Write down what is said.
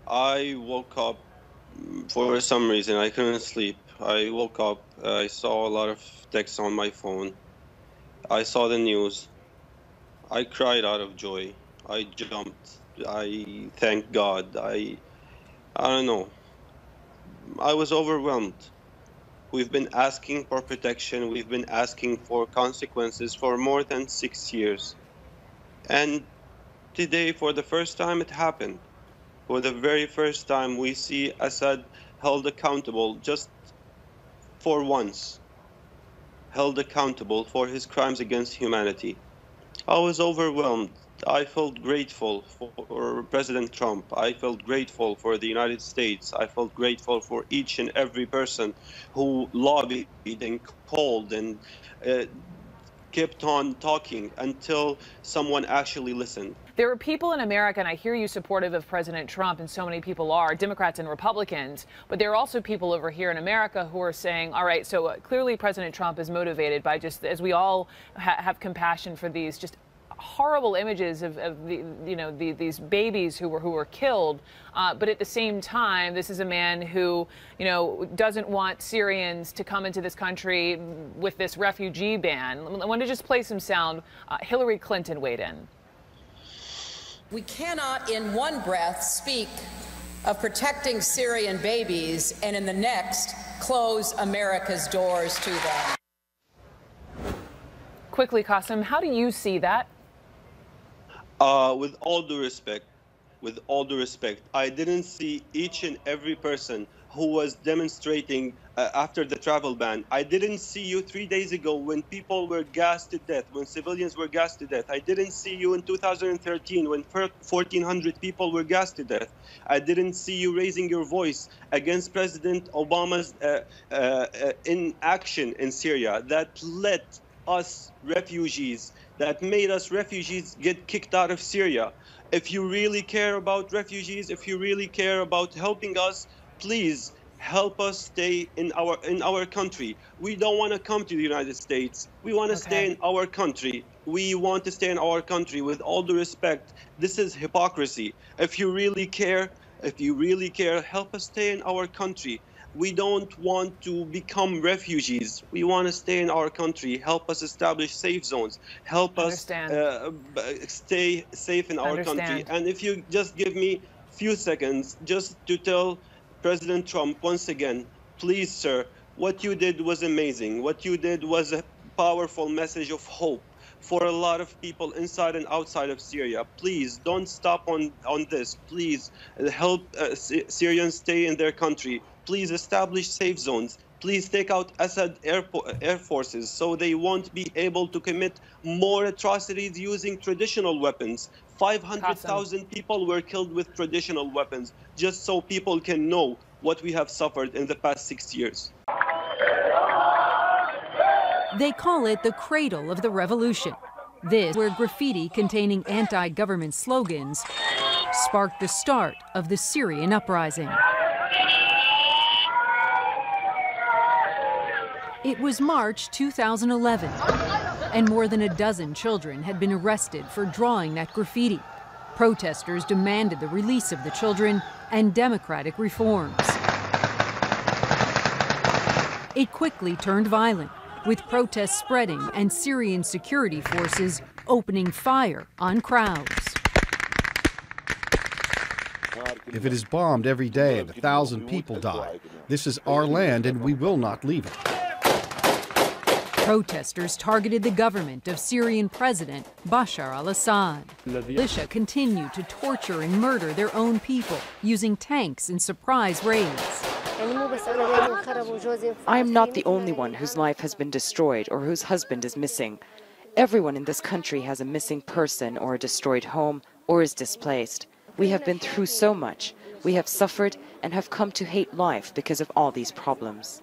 I woke up for some reason. I couldn't sleep. I woke up. I saw a lot of texts on my phone. I saw the news. I cried out of joy. I jumped. I thanked God. I don't know. I was overwhelmed. We've been asking for protection. We've been asking for consequences for more than 6 years. And today, for the first time, it happened. For the very first time, we see Assad held accountable just for once, held accountable for his crimes against humanity. I was overwhelmed. I felt grateful for President Trump. I felt grateful for the United States. I felt grateful for each and every person who lobbied and called and kept on talking until someone actually listened. There are people in America, and I hear you supportive of President Trump, and so many people are, Democrats and Republicans, but there are also people over here in America who are saying, all right, so clearly President Trump is motivated by just, as we all have compassion for these just horrible images of these babies who were killed, but at the same time, this is a man who doesn't want Syrians to come into this country with this refugee ban. I want to just play some sound. Hillary Clinton weighed in. We cannot in one breath speak of protecting Syrian babies and in the next close America's doors to them. Quickly, Qasim, how do you see that? With all due respect, I didn't see each and every person who was demonstrating after the travel ban. I didn't see you 3 days ago when people were gassed to death, when civilians were gassed to death. I didn't see you in 2013 when 1,400 people were gassed to death. I didn't see you raising your voice against President Obama's inaction in Syria that led us refugees, that made us refugees get kicked out of Syria. If you really care about refugees, if you really care about helping us, please help us stay in our country. We don't want to come to the United States. We want to stay in our country. We want to stay in our country. With all due respect, this is hypocrisy. If you really care, help us stay in our country. We don't want to become refugees. We want to stay in our country. Help us establish safe zones. Help us stay safe in our country. And if you just give me a few seconds just to tell President Trump once again, please, sir, what you did was amazing. What you did was a powerful message of hope for a lot of people inside and outside of Syria. Please don't stop on this. Please help Syrians stay in their country. Please establish safe zones. Please take out Assad air forces so they won't be able to commit more atrocities using traditional weapons. 500,000 people were killed with traditional weapons, just so people can know what we have suffered in the past 6 years. They call it the cradle of the revolution. This, where graffiti containing anti-government slogans sparked the start of the Syrian uprising. It was March 2011, and more than a dozen children had been arrested for drawing that graffiti. Protesters demanded the release of the children and democratic reforms. It quickly turned violent, with protests spreading and Syrian security forces opening fire on crowds. If it is bombed every day and 1,000 people die, this is our land and we will not leave it. Protesters targeted the government of Syrian President Bashar al-Assad. Militia continued to torture and murder their own people using tanks and surprise raids. I am not the only one whose life has been destroyed or whose husband is missing. Everyone in this country has a missing person or a destroyed home or is displaced. We have been through so much. We have suffered and have come to hate life because of all these problems.